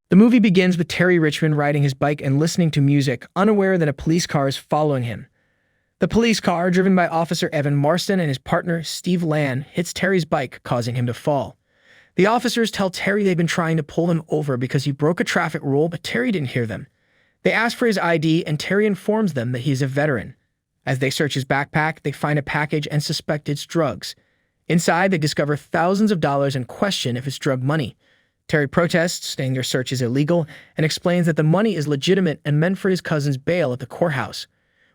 The movie begins with Terry Richmond riding his bike and listening to music, unaware that a police car is following him. The police car, driven by Officer Evan Marston and his partner Steve Land, hits Terry's bike, causing him to fall. The officers tell Terry they've been trying to pull him over because he broke a traffic rule, but Terry didn't hear them. They ask for his ID, and Terry informs them that he is a veteran. As they search his backpack, they find a package and suspect it's drugs. Inside, they discover thousands of dollars and question if it's drug money. Terry protests, saying their search is illegal, and explains that the money is legitimate and meant for his cousin's bail at the courthouse.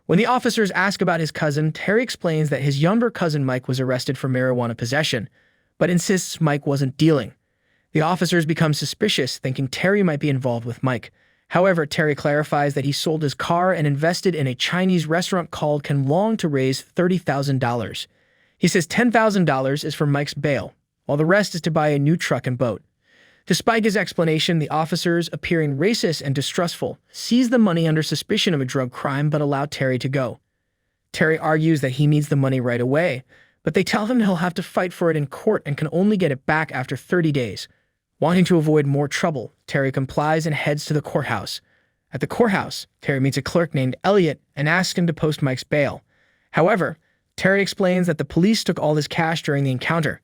When the officers ask about his cousin, Terry explains that his younger cousin Mike was arrested for marijuana possession, but insists Mike wasn't dealing. The officers become suspicious, thinking Terry might be involved with Mike. However, Terry clarifies that he sold his car and invested in a Chinese restaurant called Can Long to raise $30,000. He says $10,000 is for Mike's bail, while the rest is to buy a new truck and boat. Despite his explanation, the officers, appearing racist and distrustful, seize the money under suspicion of a drug crime but allow Terry to go. Terry argues that he needs the money right away, but they tell him he'll have to fight for it in court and can only get it back after 30 days. Wanting to avoid more trouble, Terry complies and heads to the courthouse. At the courthouse, Terry meets a clerk named Elliot and asks him to post Mike's bail. However, Terry explains that the police took all his cash during the encounter.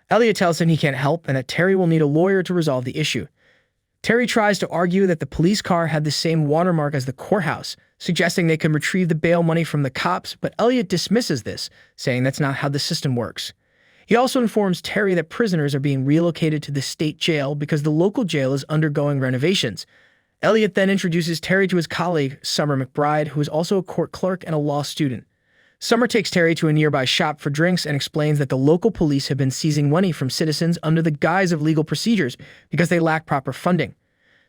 Elliot tells him he can't help and that Terry will need a lawyer to resolve the issue. Terry tries to argue that the police car had the same watermark as the courthouse, suggesting they can retrieve the bail money from the cops, but Elliot dismisses this, saying that's not how the system works. He also informs Terry that prisoners are being relocated to the state jail because the local jail is undergoing renovations. Elliot then introduces Terry to his colleague, Summer McBride, who is also a court clerk and a law student. Summer takes Terry to a nearby shop for drinks and explains that the local police have been seizing money from citizens under the guise of legal procedures because they lack proper funding.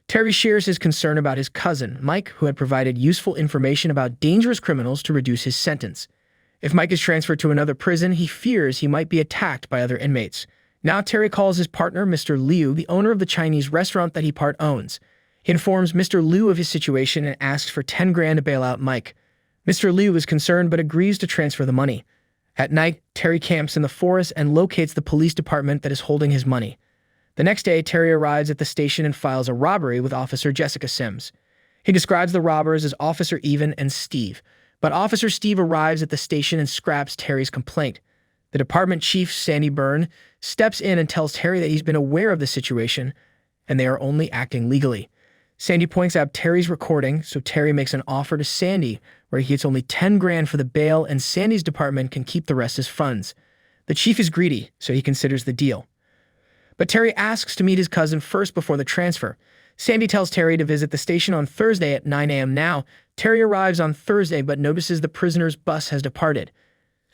Terry shares his concern about his cousin, Mike, who had provided useful information about dangerous criminals to reduce his sentence. If Mike is transferred to another prison, he fears he might be attacked by other inmates. Now Terry calls his partner, Mr. Liu, the owner of the Chinese restaurant that he part owns. He informs Mr. Liu of his situation and asks for 10 grand to bail out Mike. Mr. Liu is concerned but agrees to transfer the money. At night, Terry camps in the forest and locates the police department that is holding his money. The next day, Terry arrives at the station and files a robbery with Officer Jessica Sims. He describes the robbers as Officer Evan and Steve, but Officer Steve arrives at the station and scraps Terry's complaint. The department chief, Sandy Byrne, steps in and tells Terry that he's been aware of the situation and they are only acting legally. Sandy points out Terry's recording, so Terry makes an offer to Sandy where he gets only 10 grand for the bail and Sandy's department can keep the rest as funds. The chief is greedy, so he considers the deal. But Terry asks to meet his cousin first before the transfer. Sandy tells Terry to visit the station on Thursday at 9 a.m. Now, Terry arrives on Thursday but notices the prisoner's bus has departed.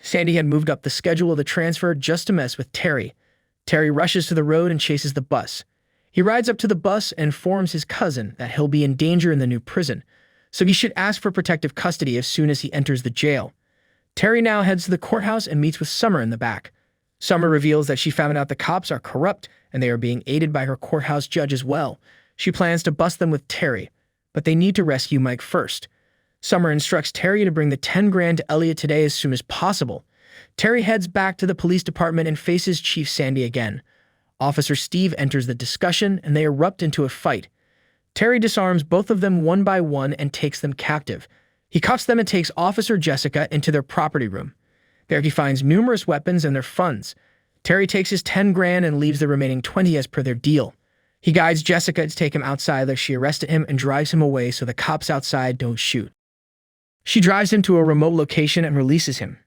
Sandy had moved up the schedule of the transfer just to mess with Terry. Terry rushes to the road and chases the bus. He rides up to the bus and informs his cousin that he'll be in danger in the new prison, so he should ask for protective custody as soon as he enters the jail. Terry now heads to the courthouse and meets with Summer in the back. Summer reveals that she found out the cops are corrupt and they are being aided by her courthouse judge as well. She plans to bust them with Terry, but they need to rescue Mike first. Summer instructs Terry to bring the 10 grand to Elliot today as soon as possible. Terry heads back to the police department and faces Chief Sandy again. Officer Steve enters the discussion and they erupt into a fight. Terry disarms both of them one by one and takes them captive. He cuffs them and takes Officer Jessica into their property room. There he finds numerous weapons and their funds. Terry takes his 10 grand and leaves the remaining 20 as per their deal. He guides Jessica to take him outside where she arrested him and drives him away so the cops outside don't shoot. She drives him to a remote location and releases him.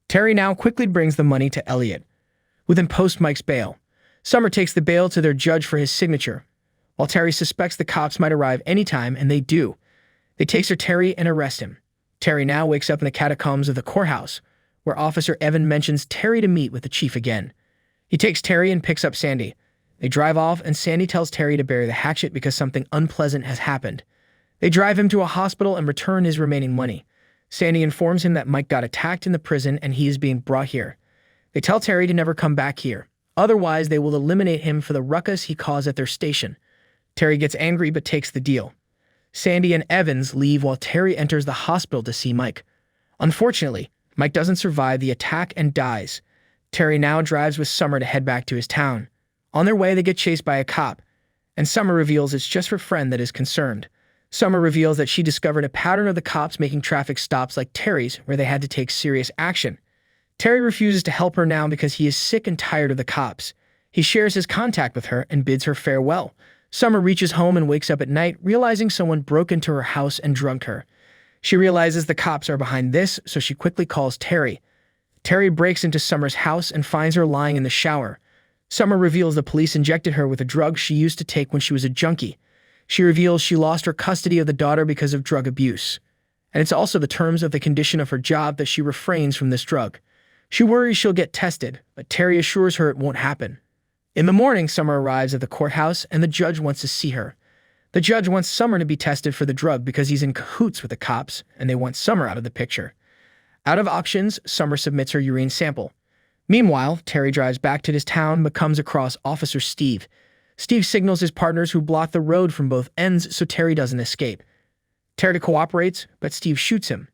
Terry now quickly brings the money to Elliot, who then posts Mike's bail. Summer takes the bail to their judge for his signature, while Terry suspects the cops might arrive anytime, and they do. They taser Terry and arrest him. Terry now wakes up in the catacombs of the courthouse, where Officer Evan mentions Terry to meet with the chief again. He takes Terry and picks up Sandy. They drive off, and Sandy tells Terry to bury the hatchet because something unpleasant has happened. They drive him to a hospital and return his remaining money. Sandy informs him that Mike got attacked in the prison and he is being brought here. They tell Terry to never come back here. Otherwise, they will eliminate him for the ruckus he caused at their station. Terry gets angry but takes the deal. Sandy and Evans leave while Terry enters the hospital to see Mike. Unfortunately, Mike doesn't survive the attack and dies. Terry now drives with Summer to head back to his town. On their way, they get chased by a cop. and Summer reveals it's just her friend that is concerned. Summer reveals that she discovered a pattern of the cops making traffic stops like Terry's where they had to take serious action. Terry refuses to help her now because he is sick and tired of the cops. He shares his contact with her and bids her farewell. Summer reaches home and wakes up at night, realizing someone broke into her house and drugged her. She realizes the cops are behind this, so she quickly calls Terry. Terry breaks into Summer's house and finds her lying in the shower. Summer reveals the police injected her with a drug she used to take when she was a junkie. She reveals she lost her custody of the daughter because of drug abuse. And it's also the terms of the condition of her job that she refrains from this drug. She worries she'll get tested, but Terry assures her it won't happen. In the morning, Summer arrives at the courthouse and the judge wants to see her. The judge wants Summer to be tested for the drug because he's in cahoots with the cops and they want Summer out of the picture. Out of options, Summer submits her urine sample. Meanwhile, Terry drives back to his town but comes across Officer Steve. Steve signals his partners who block the road from both ends so Terry doesn't escape. Terry cooperates, but Steve shoots him.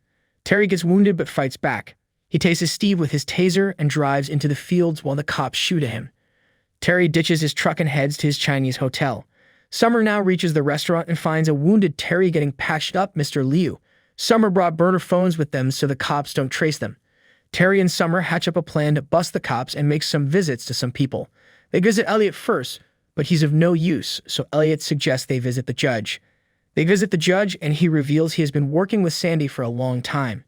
Terry gets wounded but fights back. He tases Steve with his taser and drives into the fields while the cops shoot at him. Terry ditches his truck and heads to his Chinese hotel. Summer now reaches the restaurant and finds a wounded Terry getting patched up Mr. Liu. Summer brought burner phones with them so the cops don't trace them. Terry and Summer hatch up a plan to bust the cops and make some visits to some people. They visit Elliot first, but he's of no use, so Elliot suggests they visit the judge. They visit the judge and he reveals he has been working with Sandy for a long time.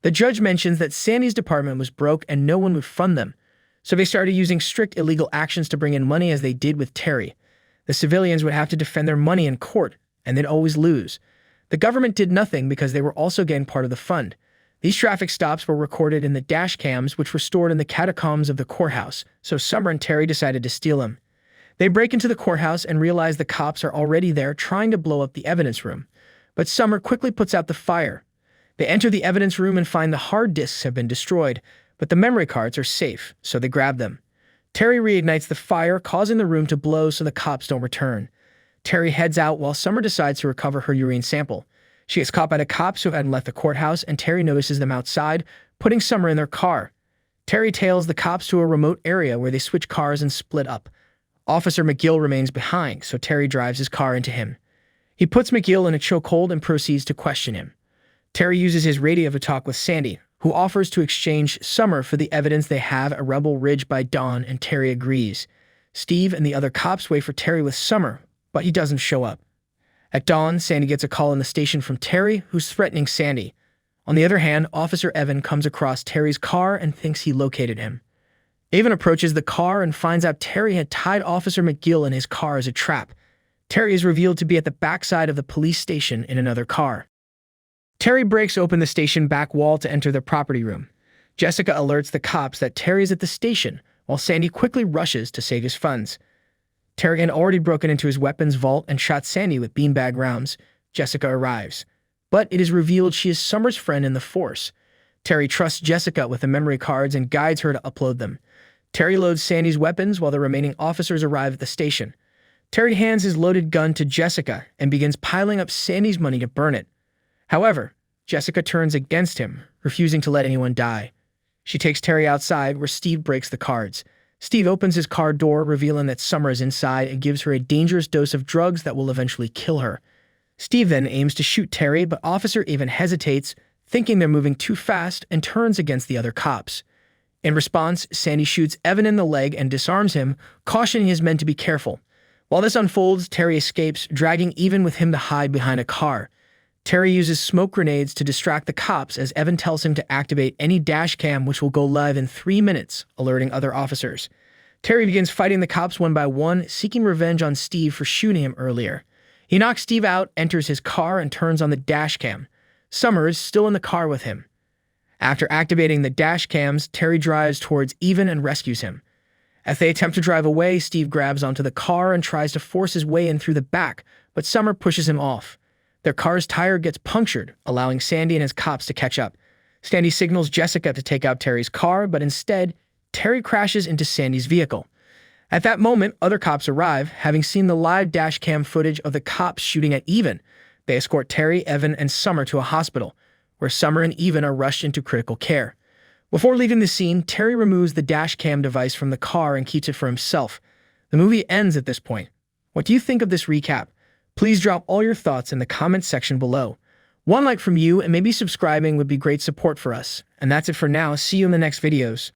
The judge mentions that Sandy's department was broke and no one would fund them. So they started using strict illegal actions to bring in money as they did with Terry. The civilians would have to defend their money in court, and they'd always lose. The government did nothing because they were also getting part of the fund. These traffic stops were recorded in the dash cams which were stored in the catacombs of the courthouse, so Summer and Terry decided to steal them. They break into the courthouse and realize the cops are already there trying to blow up the evidence room. But Summer quickly puts out the fire. They enter the evidence room and find the hard disks have been destroyed, but the memory cards are safe, so they grab them. Terry reignites the fire, causing the room to blow so the cops don't return. Terry heads out while Summer decides to recover her urine sample. She gets caught by the cops who hadn't left the courthouse, and Terry notices them outside, putting Summer in their car. Terry tails the cops to a remote area where they switch cars and split up. Officer McGill remains behind, so Terry drives his car into him. He puts McGill in a chokehold and proceeds to question him. Terry uses his radio to talk with Sandy, who offers to exchange Summer for the evidence they have at Rebel Ridge by dawn, and Terry agrees. Steve and the other cops wait for Terry with Summer, but he doesn't show up. At dawn, Sandy gets a call in the station from Terry, who's threatening Sandy. On the other hand, Officer Evan comes across Terry's car and thinks he located him. Evan approaches the car and finds out Terry had tied Officer McGill in his car as a trap. Terry is revealed to be at the backside of the police station in another car. Terry breaks open the station back wall to enter the property room. Jessica alerts the cops that Terry is at the station, while Sandy quickly rushes to save his funds. Terry had already broken into his weapons vault and shot Sandy with beanbag rounds. Jessica arrives. But it is revealed she is Summer's friend in the force. Terry trusts Jessica with the memory cards and guides her to upload them. Terry loads Sandy's weapons while the remaining officers arrive at the station. Terry hands his loaded gun to Jessica and begins piling up Sandy's money to burn it. However, Jessica turns against him, refusing to let anyone die. She takes Terry outside where Steve breaks the cards. Steve opens his car door, revealing that Summer is inside and gives her a dangerous dose of drugs that will eventually kill her. Steve then aims to shoot Terry, but Officer Evan hesitates, thinking they're moving too fast, and turns against the other cops. In response, Sandy shoots Evan in the leg and disarms him, cautioning his men to be careful. While this unfolds, Terry escapes, dragging Evan with him to hide behind a car. Terry uses smoke grenades to distract the cops as Evan tells him to activate any dash cam which will go live in 3 minutes, alerting other officers. Terry begins fighting the cops one by one, seeking revenge on Steve for shooting him earlier. He knocks Steve out, enters his car, and turns on the dash cam. Summer is still in the car with him. After activating the dash cams, Terry drives towards Evan and rescues him. As they attempt to drive away, Steve grabs onto the car and tries to force his way in through the back, but Summer pushes him off. Their car's tire gets punctured, allowing Sandy and his cops to catch up. Sandy signals Jessica to take out Terry's car, but instead, Terry crashes into Sandy's vehicle. At that moment, other cops arrive, having seen the live dash cam footage of the cops shooting at Evan. They escort Terry, Evan, and Summer to a hospital, where Summer and Evan are rushed into critical care. Before leaving the scene, Terry removes the dash cam device from the car and keeps it for himself. The movie ends at this point. What do you think of this recap? Please drop all your thoughts in the comments section below. One like from you and maybe subscribing would be great support for us. And that's it for now. See you in the next videos.